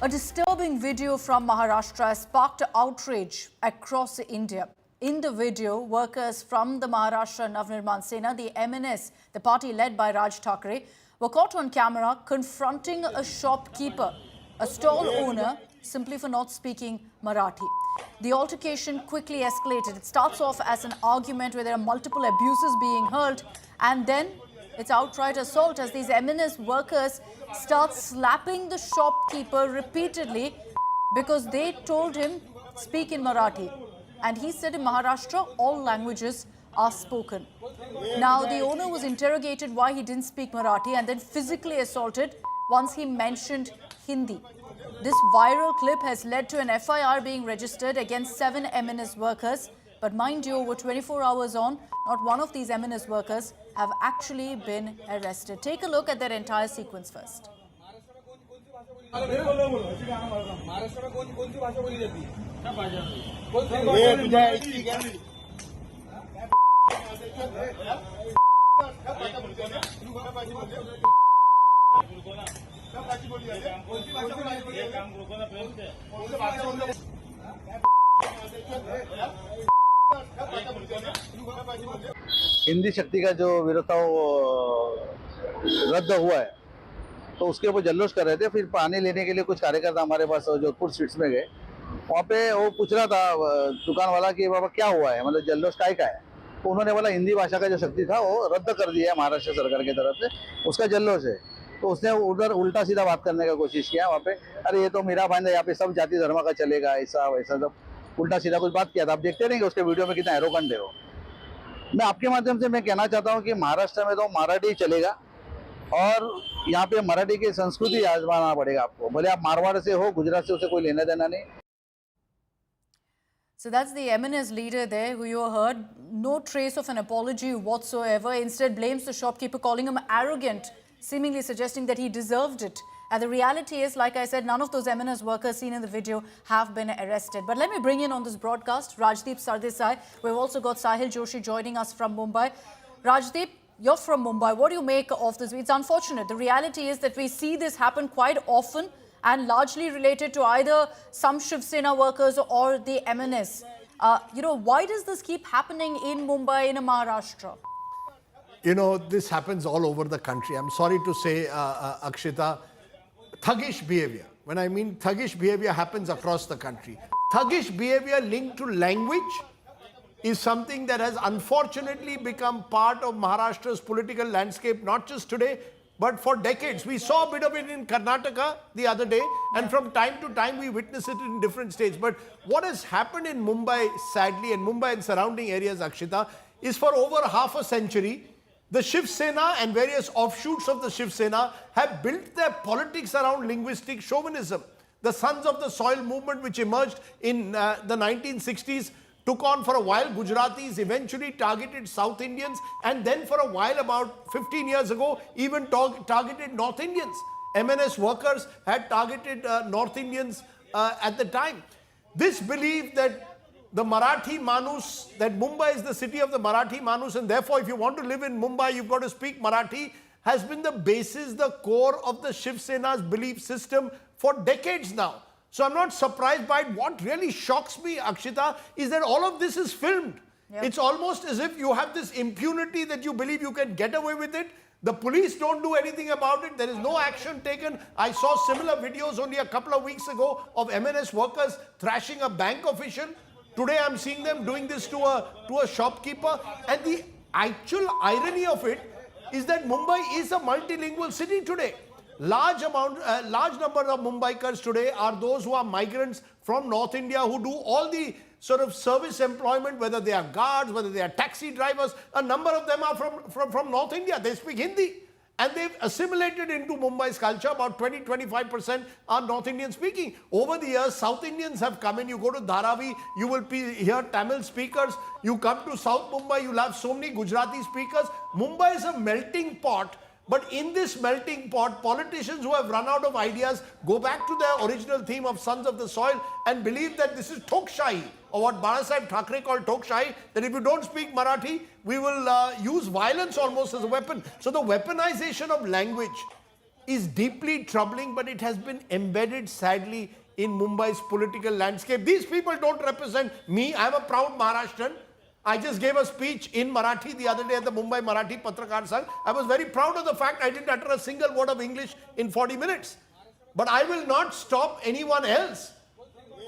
A disturbing video from Maharashtra sparked outrage across India. In the video, workers from the Maharashtra Navnirman Sena, the MNS, the party led by Raj Thackeray, were caught on camera confronting a shopkeeper, a stall owner, simply for not speaking Marathi. The altercation quickly escalated. It starts off as an argument where there are multiple abuses being hurled, and then it's outright assault as these MNS workers start slapping the shopkeeper repeatedly because they told him speak in Marathi. And he said in Maharashtra, all languages are spoken. Now, the owner was interrogated why he didn't speak Marathi and then physically assaulted once he mentioned Hindi. This viral clip has led to an FIR being registered against 7 MNS workers. But mind you, over 24 hours on, not one of these MNS workers have actually been arrested. Take a look at their entire sequence first. Hindi शक्ति का जो विरोध था वो रद्द हुआ है, तो उसके ऊपर जल्लोष कर रहे थे। फिर पानी लेने के लिए कुछ कार्यकर्ता हमारे पास जोधपुर स्ट्रीट्स में गए। वहाँ पे वो पूछ रहा था दुकान वाला कि बाबा क्या हुआ है, मतलब जल्लोष काय का है। तो उन्होंने बोला हिंदी भाषा का जो शक्ति था वो रद्द कर दिया है महाराष्ट्र सरकार की तरफ से, उसका जल्लोष है। तो उसने उधर उल्टा सीधा बात करने का कोशिश किया वहाँ पे, अरे ये तो मेरा भाई, यहाँ पे सब जाति धर्म का चलेगा, ऐसा वैसा सब उल्टा सीधा कुछ बात किया था। आप देखते नहीं कि उसके वीडियो में कितना एरोगेंट है वो। मैं आपके माध्यम से मैं कहना चाहता हूँ कि महाराष्ट्र में तो मराठी चलेगा और यहाँ पे मराठी की संस्कृति आजमाना पड़ेगा आपको, भले आप मारवाड़ से हो, गुजरात से, उसे कोई लेना देना नहीं। So that's the MNS leader there who you heard. No trace of an apology whatsoever. Instead blames the shopkeeper, calling him arrogant, seemingly suggesting that he deserved it. And the reality is, like I said, none of those MNS workers seen in the video have been arrested. But let me bring in on this broadcast Rajdeep Sardesai. We've also got Sahil Joshi joining us from Mumbai. Rajdeep, you're from Mumbai. What do you make of this? It's unfortunate. The reality is that we see this happen quite often and largely related to either some Shiv Sena workers or the MNS. Why does this keep happening in Mumbai, in Maharashtra? You know, this happens all over the country. I'm sorry to say, Akshita, thuggish behavior. When I mean thuggish behavior happens across the country. Thuggish behavior linked to language is something that has unfortunately become part of Maharashtra's political landscape, not just today, but for decades. We saw a bit of it in Karnataka the other day, and from time to time we witness it in different states. But what has happened in Mumbai, sadly, and Mumbai and surrounding areas, Akshita, is for over half a century, the Shiv Sena and various offshoots of the Shiv Sena have built their politics around linguistic chauvinism. The Sons of the Soil movement, which emerged in the 1960s, took on for a while Gujaratis, eventually targeted South Indians, and then for a while, about 15 years ago, even targeted North Indians. MNS workers had targeted North Indians at the time. This belief that the Marathi Manus, that Mumbai is the city of the Marathi Manus, and therefore if you want to live in Mumbai, you've got to speak Marathi, has been the basis, the core of the Shiv Sena's belief system for decades now. So I'm not surprised by it. What really shocks me, Akshita, is that all of this is filmed. Yep. It's almost as if you have this impunity that you believe you can get away with it. The police don't do anything about it. There is no action taken. I saw similar videos only a couple of weeks ago of MNS workers thrashing a bank official. Today I'm seeing them doing this to a shopkeeper. And the actual irony of it is that Mumbai is a multilingual city today. Large number of Mumbaikars today are those who are migrants from North India who do all the sort of service employment, whether they are guards, whether they are taxi drivers. A number of them are from North India. They speak Hindi. And they've assimilated into Mumbai's culture. About 20-25% are North Indian speaking. Over the years, South Indians have come in. You go to Dharavi, you will hear Tamil speakers. You come to South Mumbai, you'll have so many Gujarati speakers. Mumbai is a melting pot. But in this melting pot, politicians who have run out of ideas go back to their original theme of Sons of the Soil and believe that this is Tokshahi, or what Barasaheb Thackeray called Tokshahi, that if you don't speak Marathi, we will use violence almost as a weapon. So the weaponization of language is deeply troubling, but it has been embedded sadly in Mumbai's political landscape. These people don't represent me. I'm a proud Maharashtrian. I just gave a speech in Marathi the other day at the Mumbai Marathi Patrakar Sangh. I was very proud of the fact I didn't utter a single word of English in 40 minutes. But I will not stop anyone else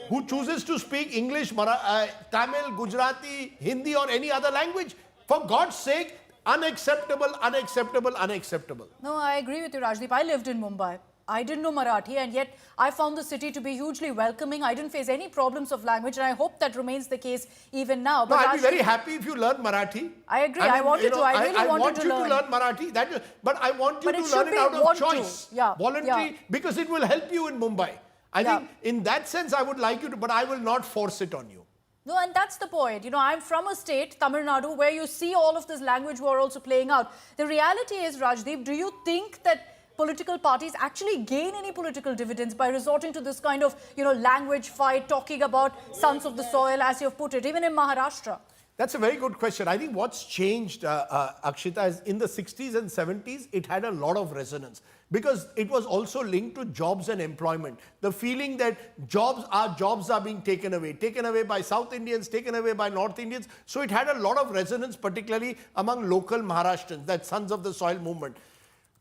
who chooses to speak English, Tamil, Gujarati, Hindi or any other language. For God's sake, unacceptable, unacceptable, unacceptable. No, I agree with you, Rajdeep. I lived in Mumbai. I didn't know Marathi, and yet I found the city to be hugely welcoming. I didn't face any problems of language, and I hope that remains the case even now. But no, I'd be very happy if you learn Marathi. I agree. I want you to. I really want you to learn. I want you to learn Marathi. But I want you to learn it out of choice. Voluntary, because it will help you in Mumbai. I think in that sense, I would like you to, but I will not force it on you. No, and that's the point. You know, I'm from a state, Tamil Nadu, where you see all of this language war also playing out. The reality is, Rajdeep, do you think that political parties actually gain any political dividends by resorting to this kind of, language fight, talking about sons of the soil, as you've put it, even in Maharashtra? That's a very good question. I think what's changed, Akshita, is in the 60s and 70s, it had a lot of resonance because it was also linked to jobs and employment. The feeling that jobs are being taken away by South Indians, taken away by North Indians. So it had a lot of resonance, particularly among local Maharashtrians, that sons of the soil movement.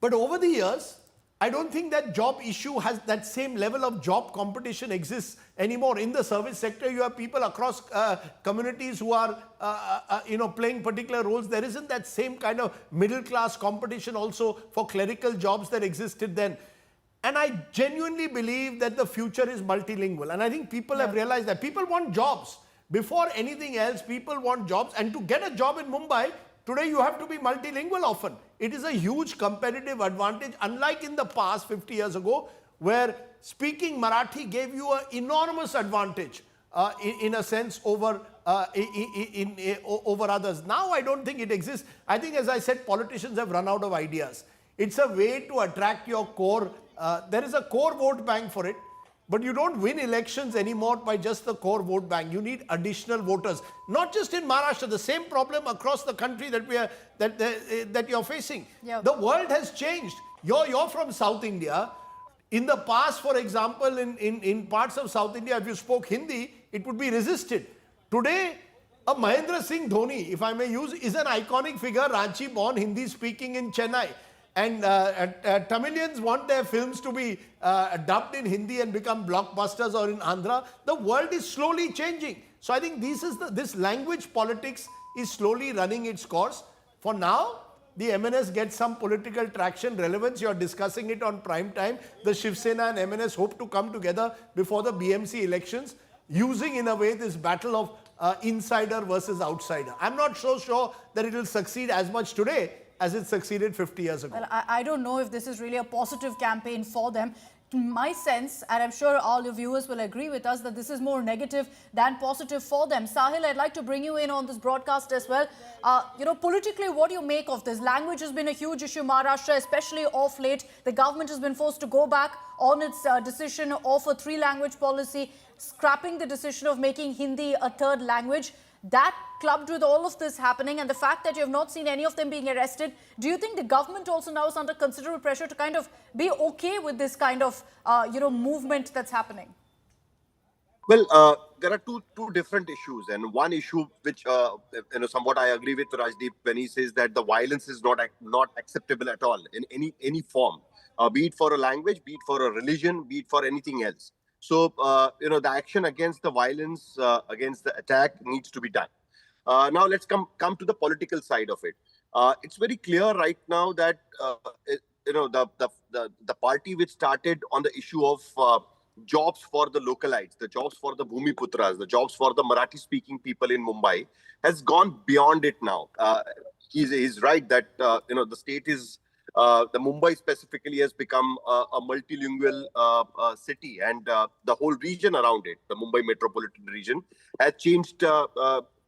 But over the years, I don't think that job issue has that same level of job competition exists anymore. In the service sector, you have people across communities who are, playing particular roles. There isn't that same kind of middle class competition also for clerical jobs that existed then. And I genuinely believe that the future is multilingual. And I think people have realized that people want jobs. Before anything else, people want jobs. And to get a job in Mumbai, today you have to be multilingual often. It is a huge competitive advantage, unlike in the past 50 years ago, where speaking Marathi gave you an enormous advantage in a sense over others. Now I don't think it exists. I think, as I said, politicians have run out of ideas. It's a way to attract your core. There is a core vote bank for it. But you don't win elections anymore by just the core vote bank. You need additional voters. Not just in Maharashtra, the same problem across the country that you're facing. Yeah. The world has changed. You're from South India. In the past, for example, in parts of South India, if you spoke Hindi, it would be resisted. Today, a Mahendra Singh Dhoni, if I may use, is an iconic figure, Ranchi born, Hindi speaking in Chennai. And Tamilians want their films to be dubbed in Hindi and become blockbusters, or in Andhra. The world is slowly changing. So I think this language politics is slowly running its course. For now, the MNS gets some political traction, relevance. You are discussing it on prime time. The Shiv Sena and MNS hope to come together before the BMC elections, using in a way this battle of insider versus outsider. I'm not so sure that it will succeed as much today as it succeeded 50 years ago. Well, I don't know if this is really a positive campaign for them. To my sense, and I'm sure all your viewers will agree with us, that this is more negative than positive for them. Sahil, I'd like to bring you in on this broadcast as well. Politically, what do you make of this? Language has been a huge issue in Maharashtra, especially of late. The government has been forced to go back on its decision of a 3-language policy, scrapping the decision of making Hindi a 3rd language. That clubbed with all of this happening and the fact that you have not seen any of them being arrested, do you think the government also now is under considerable pressure to kind of be okay with this kind of, movement that's happening? Well, there are two different issues, and one issue which, somewhat I agree with Rajdeep when he says that the violence is not acceptable at all in any form, be it for a language, be it for a religion, be it for anything else. So, the action against the violence, against the attack needs to be done. Now, let's come to the political side of it. It's very clear right now that, the party which started on the issue of jobs for the localites, the jobs for the Bhumiputras, the jobs for the Marathi-speaking people in Mumbai has gone beyond it now. He's right that, the state is the Mumbai specifically has become a multilingual city, and the whole region around it, the Mumbai metropolitan region, has changed,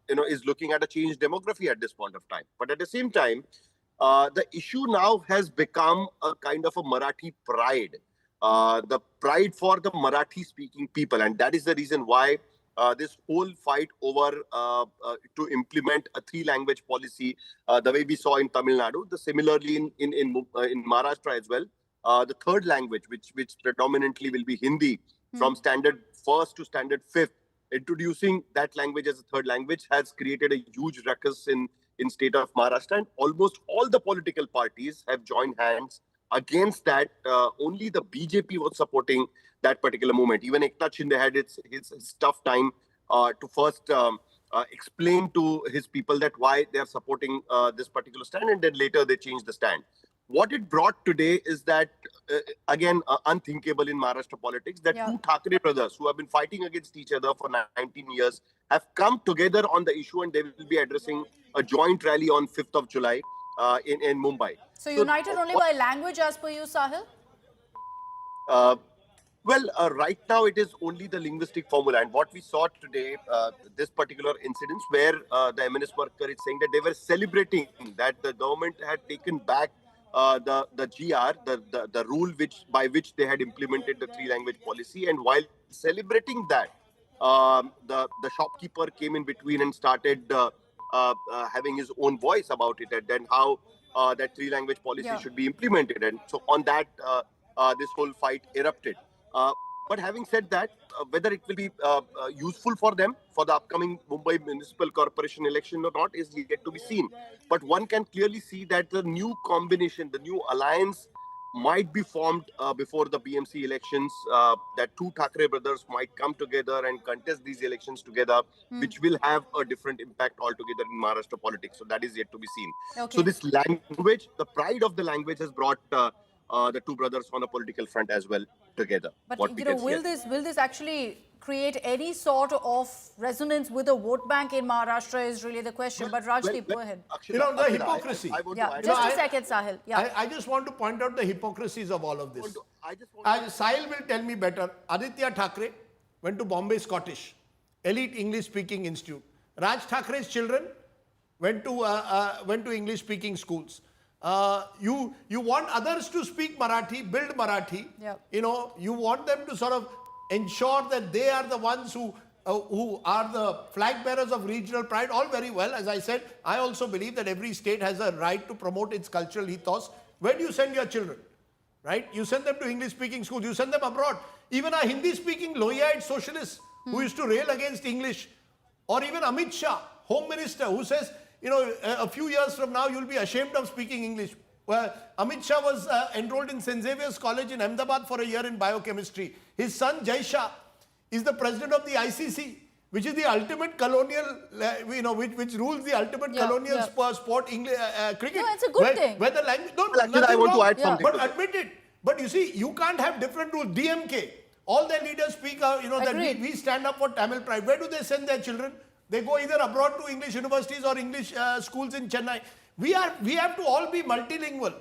is looking at a changed demography at this point of time. But at the same time, the issue now has become a kind of a Marathi pride, the pride for the Marathi-speaking people. And that is the reason why this whole fight over to implement a 3-language policy, the way we saw in Tamil Nadu, similarly in Maharashtra as well, the third language, which predominantly will be Hindi, from standard first to standard fifth, introducing that language as a third language has created a huge ruckus in state of Maharashtra, and almost all the political parties have joined hands against that. Only the BJP was supporting that particular movement. Even Eknath Shinde had his tough time to first explain to his people that why they are supporting this particular stand, and then later they changed the stand. What it brought today is that, again, unthinkable in Maharashtra politics, that two Thackeray brothers who have been fighting against each other for 19 years have come together on the issue, and they will be addressing a joint rally on 5th of July in Mumbai. So united only by language as per you, Sahil? Right now it is only the linguistic formula, and what we saw today, this particular incident where the MNS worker is saying that they were celebrating that the government had taken back the GR, the rule by which they had implemented the three-language policy, and while celebrating that, the shopkeeper came in between and started having his own voice about it, and then how that three-language policy should be implemented, and so on that this whole fight erupted. But having said that, whether it will be useful for them for the upcoming Mumbai Municipal Corporation election or not is yet to be seen. But one can clearly see that the new combination, the new alliance might be formed before the BMC elections, that two Thackeray brothers might come together and contest these elections together, which will have a different impact altogether in Maharashtra politics. So that is yet to be seen. Okay. So this language, the pride of the language has brought the two brothers on a political front as well together. But will this actually create any sort of resonance with the vote bank in Maharashtra is really the question. But Rajdeep, go ahead. Akshita, the hypocrisy. I want to add just a second, Sahil. I just want to point out the hypocrisies of all of this. Sahil will tell me better. Aditya Thackeray went to Bombay Scottish, elite English-speaking institute. Raj Thackre's children went to English-speaking schools. You want others to speak Marathi, build Marathi. You want them to sort of ensure that they are the ones who are the flag bearers of regional pride. All very well. As I said, I also believe that every state has a right to promote its cultural ethos. Where do you send your children? Right? You send them to English-speaking schools. You send them abroad. Even our Hindi-speaking Lohiite socialists who used to rail against English, or even Amit Shah, Home Minister, who says, a few years from now, you'll be ashamed of speaking English. Well, Amit Shah was enrolled in St. Xavier's College in Ahmedabad for a year in biochemistry. His son, Jai Shah, is the president of the ICC, which is the ultimate colonial, which rules the ultimate colonial sport, cricket. No, it's a good thing. Where the language, I want to add something. But admit it. But you see, you can't have different rules. DMK, all their leaders speak, that we stand up for Tamil pride. Where do they send their children? They go either abroad to English universities or English schools in Chennai. We have to all be multilingual.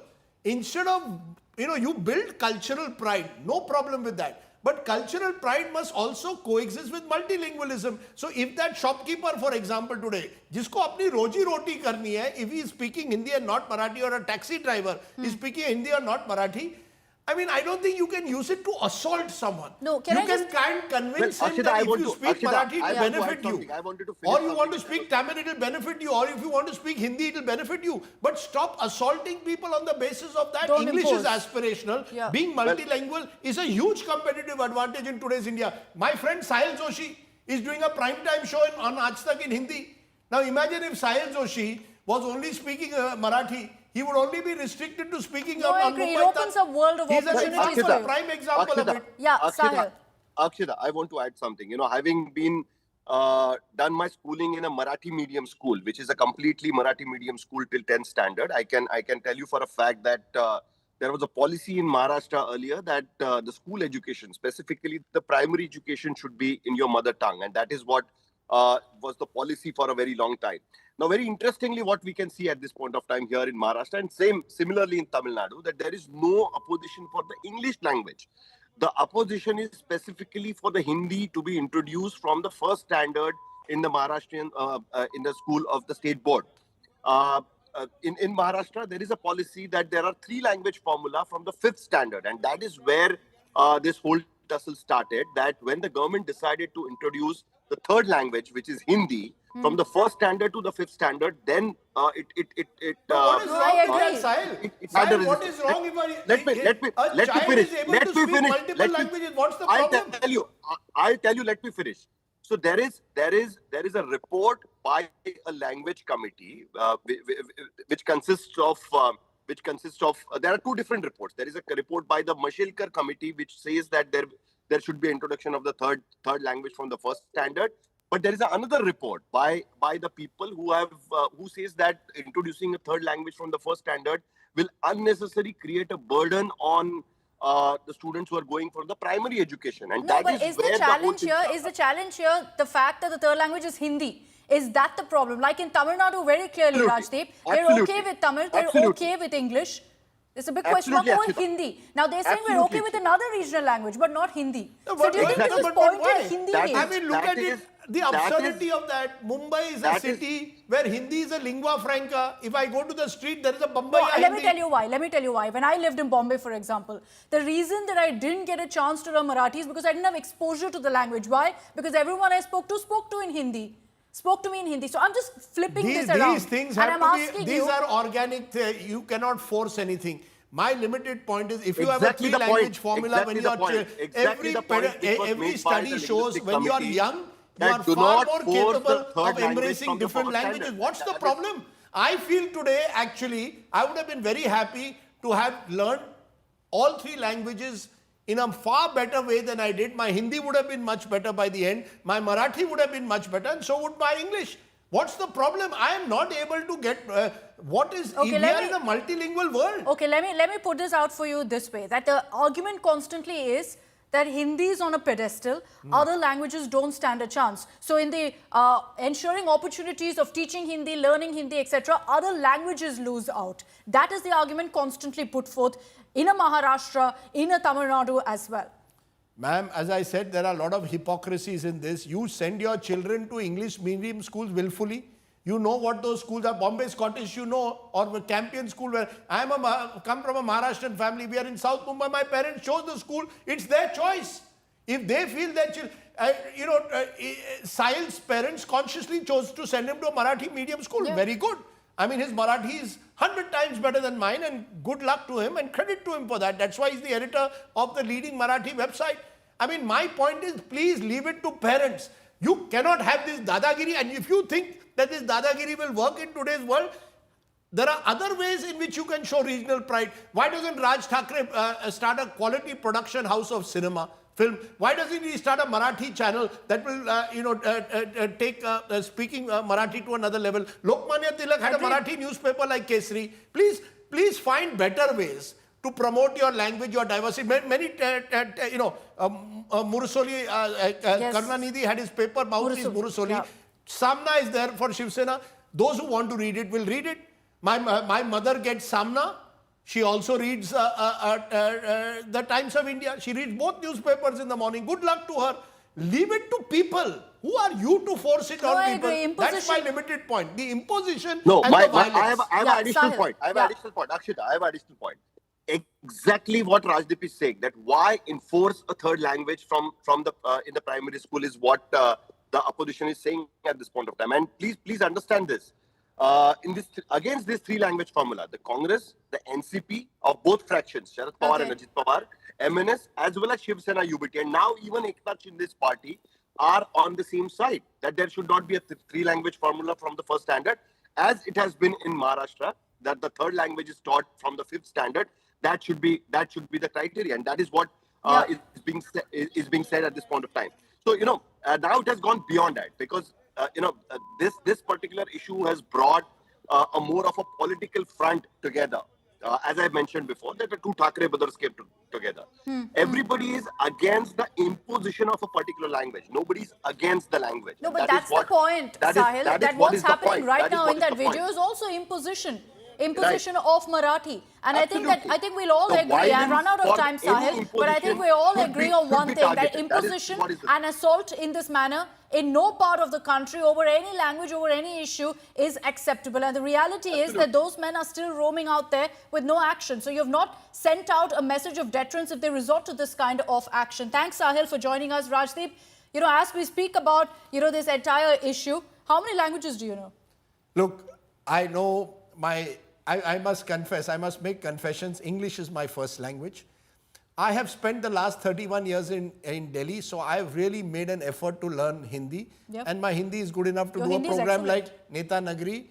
Instead of, you build cultural pride. No problem with that. But cultural pride must also coexist with multilingualism. So if that shopkeeper, for example, today, jisko apni roji roti karni hai, if he is speaking Hindi and not Marathi, or a taxi driver is speaking Hindi or not Marathi, I mean, I don't think you can use it to assault someone. No, you can convince him that if you speak Marathi, it will benefit you. Or you want to speak Tamil, it will benefit you. Or if you want to speak Hindi, it will benefit you. But stop assaulting people on the basis of that. English is aspirational. Being multilingual is a huge competitive advantage in today's India. My friend Sahil Joshi is doing a primetime show on Aaj Tak in Hindi. Now imagine if Sahil Joshi was only speaking Marathi, he would only be restricted to speaking on Mumbai. It opens a world of opportunities He's a prime example of it. Sahil. Akshita, I want to add something. Having been done my schooling in a Marathi medium school, which is a completely Marathi medium school till 10th standard, I can tell you for a fact that there was a policy in Maharashtra earlier that the school education, specifically the primary education, should be in your mother tongue, and that is what was the policy for a very long time. Now, very interestingly, what we can see at this point of time here in Maharashtra, and similarly in Tamil Nadu, that there is no opposition for the English language. The opposition is specifically for the Hindi to be introduced from the first standard in the Maharashtrian, in the school of the state board. In Maharashtra, there is a policy that there are three-language formula from the 5th standard, and that is where this whole tussle started, that when the government decided to introduce the third language, which is Hindi, from the first standard to the fifth standard, then What is wrong with that, Sahil? Sahil, what is wrong if a child is able to speak multiple languages? What's the problem? I'll tell you. Let me finish. So there is a report by a language committee which consists of there are two different reports. There is a report by the Mashilkar committee which says that there should be introduction of the third language from the first standard. But there is another report by the people who says that introducing a third language from the first standard will unnecessarily create a burden on the students who are going for the primary education. And no, but is the challenge here the fact that the third language is Hindi? Is that the problem? Like in Tamil Nadu, very clearly, Rajdeep, they're okay with Tamil, they're okay with English. There's a big question mark over Hindi. Now they're saying we're okay with another regional language, but not Hindi. No, so do you think this is pointed Hindi hate? I mean, look at it. The absurdity of that. Mumbai is a city where Hindi is a lingua franca. If I go to the street, there is a Bombay Hindi. Let me tell you why. When I lived in Bombay, for example, the reason that I didn't get a chance to learn Marathi is because I didn't have exposure to the language. Why? Because everyone I spoke to in Hindi. Spoke to me in Hindi. So I'm just flipping this around. These things have to be, these are organic. You cannot force anything. My limited point is, if you have a three-language formula, when you are every study shows when you are young, you are far more capable of embracing different languages. What's the problem? I feel today, actually, I would have been very happy to have learned all three languages in a far better way than I did. My Hindi would have been much better by the end. My Marathi would have been much better, and so would my English. What's the problem? I am not able to get what is we are in a multilingual world. Okay, let me put this out for you this way: that the argument constantly is that Hindi is on a pedestal, other languages don't stand a chance. So in the ensuring opportunities of teaching Hindi, learning Hindi, etc., other languages lose out. That is the argument constantly put forth in a Maharashtra, in a Tamil Nadu as well. Ma'am, as I said, there are a lot of hypocrisies in this. You send your children to English medium schools willfully. You know what those schools are. Bombay Scottish, you know, or Campion School, where I come from a Maharashtrian family. We are in South Mumbai. My parents chose the school. It's their choice. If they feel that, Sahil's parents consciously chose to send him to a Marathi medium school. Yeah. Very good. I mean, his Marathi is 100 times better than mine, and good luck to him and credit to him for that. That's why he's the editor of the leading Marathi website. I mean, my point is, please leave it to parents. You cannot have this dadagiri, and if you think that this dadagiri will work in today's world, there are other ways in which you can show regional pride. Why doesn't Raj Thackeray start a quality production house of cinema, film? Why doesn't he start a Marathi channel that will, take speaking Marathi to another level? Lokmanya Tilak had a Marathi newspaper like Kesari. Please find better ways to promote your language, your diversity. Many, Murusoli, Karnanidhi had his paper, Mouth is Murusoli. Yeah. Samna is there for Shiv Sena. Those who want to read it will read it. My mother gets Samna. She also reads the Times of India. She reads both newspapers in the morning. Good luck to her. Leave it to people. Who are you to force it on people? That's my limited point. The imposition and the violence. I have an additional point. Akshita, I have an additional point. Exactly what Rajdeep is saying, that why enforce a third language from the in the primary school is what the opposition is saying at this point of time. And please understand this. Against this three language formula, the Congress, the NCP of both fractions, Sharad Pawar and Ajit Pawar, MNS, as well as Shiv Sena UBT, and now even Eknath in this party are on the same side, that there should not be a three language formula from the first standard, as it has been in Maharashtra, that the third language is taught from the fifth standard. That should be the criteria, and that is what is being said at this point of time. So now it has gone beyond that, because this particular issue has brought a more of a political front together. As I mentioned before, that the two Thackeray brothers came together. Everybody is against the imposition of a particular language. Nobody's against the language. No, but that's the point, Sahil. That what's happening right now in that video is also imposition. Of Marathi, and absolutely. I think we'll all agree. I've run out of time, Sahil, but I think we all agree on one thing: that imposition and assault in this manner in no part of the country over any language, over any issue is acceptable. And the reality is that those men are still roaming out there with no action. So you have not sent out a message of deterrence if they resort to this kind of action. Thanks, Sahil, for joining us. Rajdeep, as we speak about, this entire issue, how many languages do you know? Look, I know I must confess, I must make confessions. English is my first language. I have spent the last 31 years in Delhi, so I have really made an effort to learn Hindi. Yep. And my Hindi is good enough to Your do Hindi a is program excellent. like Neta Nagri.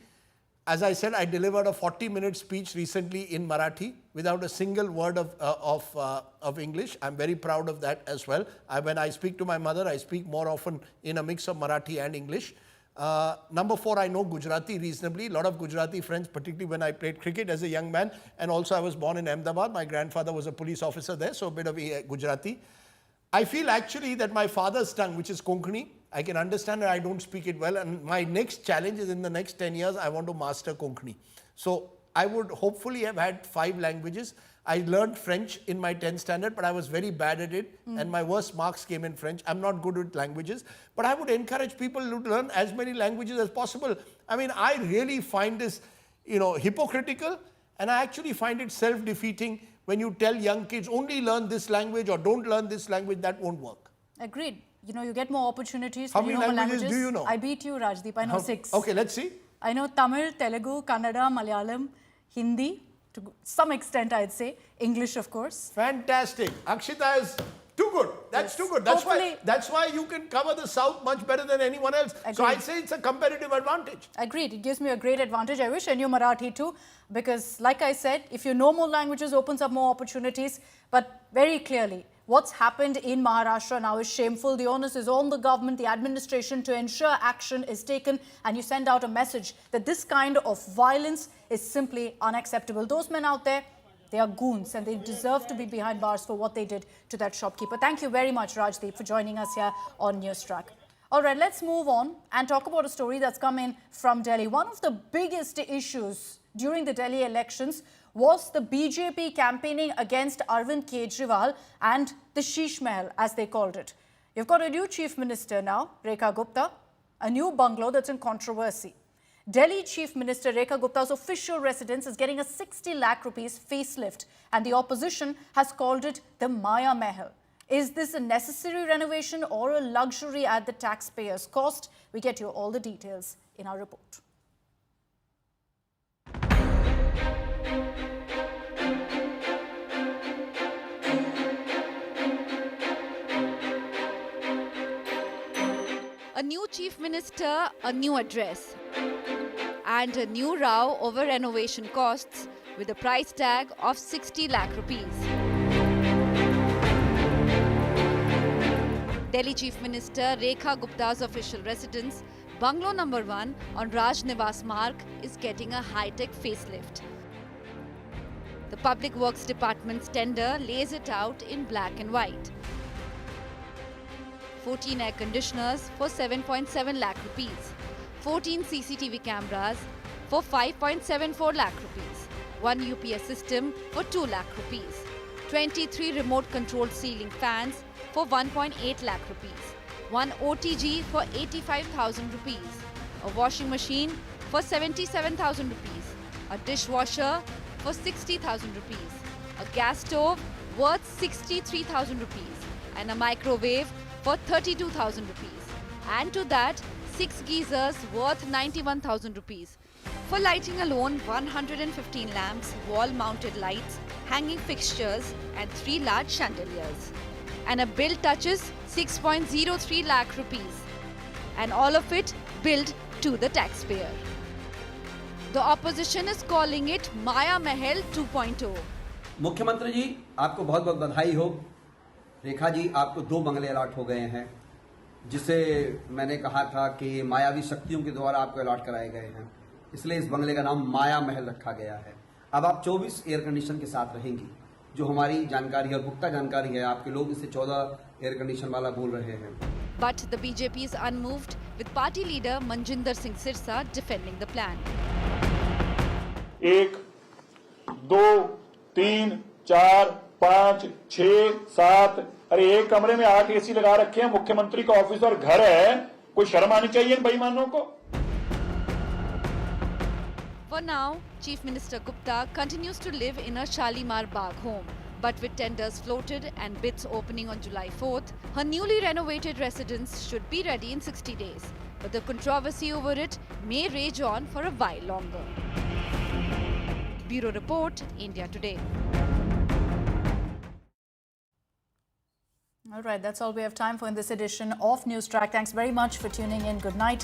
As I said, I delivered a 40-minute speech recently in Marathi without a single word of English. I'm very proud of that as well. When I speak to my mother, I speak more often in a mix of Marathi and English. Number 4, I know Gujarati reasonably. A lot of Gujarati friends, particularly when I played cricket as a young man. And also I was born in Ahmedabad. My grandfather was a police officer there, so a bit of Gujarati. I feel actually that my father's tongue, which is Konkani, I can understand and I don't speak it well. And my next challenge is in the next 10 years, I want to master Konkani. So I would hopefully have had 5 languages. I learned French in my 10th standard, but I was very bad at it. And my worst marks came in French. I'm not good with languages. But I would encourage people to learn as many languages as possible. I mean, I really find this, hypocritical. And I actually find it self-defeating when you tell young kids, only learn this language or don't learn this language. That won't work. Agreed. You get more opportunities. How when many more languages do you know? I beat you, Rajdeep. I know 6. Okay, let's see. I know Tamil, Telugu, Kannada, Malayalam, Hindi, to some extent I'd say. English, of course. Fantastic. Akshita is too good. That's too good. That's why you can cover the South much better than anyone else. Agreed. So I'd say it's a competitive advantage. Agreed. It gives me a great advantage. I wish I knew Marathi too, because like I said, if you know more languages, opens up more opportunities. But very clearly, what's happened in Maharashtra now is shameful. The onus is on the government, the administration, to ensure action is taken, and you send out a message that this kind of violence is simply unacceptable. Those men out there, they are goons and they deserve to be behind bars for what they did to that shopkeeper. Thank you very much, Rajdeep, for joining us here on NewsTrack. All right, let's move on and talk about a story that's come in from Delhi. One of the biggest issues during the Delhi elections was the BJP campaigning against Arvind Kejriwal and the Sheesh Mahal, as they called it. You've got a new chief minister now, Rekha Gupta, a new bungalow that's in controversy. Delhi Chief Minister Rekha Gupta's official residence is getting a 60 lakh rupees facelift, and the opposition has called it the Maya Mahal. Is this a necessary renovation or a luxury at the taxpayers' cost? We get you all the details in our report. A new chief minister, a new address, and a new row over renovation costs with a price tag of 60 lakh rupees. Delhi Chief Minister Rekha Gupta's official residence, Bungalow number 1 on Raj Nivas Marg, is getting a high-tech facelift. The Public Works Department's tender lays it out in black and white. 14 air conditioners for 7.7 lakh rupees, 14 CCTV cameras for 5.74 lakh rupees, 1 UPS system for 2 lakh rupees, 23 remote controlled ceiling fans for 1.8 lakh rupees, 1 OTG for 85,000 rupees, a washing machine for 77,000 rupees, a dishwasher for 60,000 rupees, a gas stove worth 63,000 rupees, and a microwave for 32,000 rupees. And to that, 6 geysers worth 91,000 rupees. For lighting alone, 115 lamps, wall-mounted lights, hanging fixtures, and 3 large chandeliers. And a bill touches 6.03 lakh rupees. And all of it billed to the taxpayer. The opposition is calling it Maya Mahal 2.0. मुख्यमंत्री जी, आपको बहुत बहुत बधाई हो। रेखा जी, आपको 2 बंगले allot हो गए हैं, जिसे मैंने कहा था कि मायावी शक्तियों के द्वारा आपको अलॉट कराए गए हैं, इसलिए इस बंगले का नाम माया महल रखा गया है। अब आप 24 एयर कंडीशन के साथ रहेंगी, जो हमारी जानकारी और पुख्ता जानकारी है। आपके लोग इसे 14 एयर कंडीशन वाला बोल रहे हैं। But the BJP is unmoved, with party leader Manjinder Singh Sirsa defending the plan. 1, 2, 3, 4, 5, 6, 7, अरे एक कमरे में 8 एसी लगा रखे हैं। मुख्यमंत्री का ऑफिस और घर है, कोई शर्म आनी चाहिए इन बेईमानों को। For now, Chief Minister Gupta continues to live in a Shalimar Bagh home, But with tenders floated and bids opening on July 4th, her newly renovated residence should be ready in 60 days. But the controversy over it may rage on for a while longer. Bureau Report, India Today. All right, that's all we have time for in this edition of NewsTrack. Thanks very much for tuning in. Good night.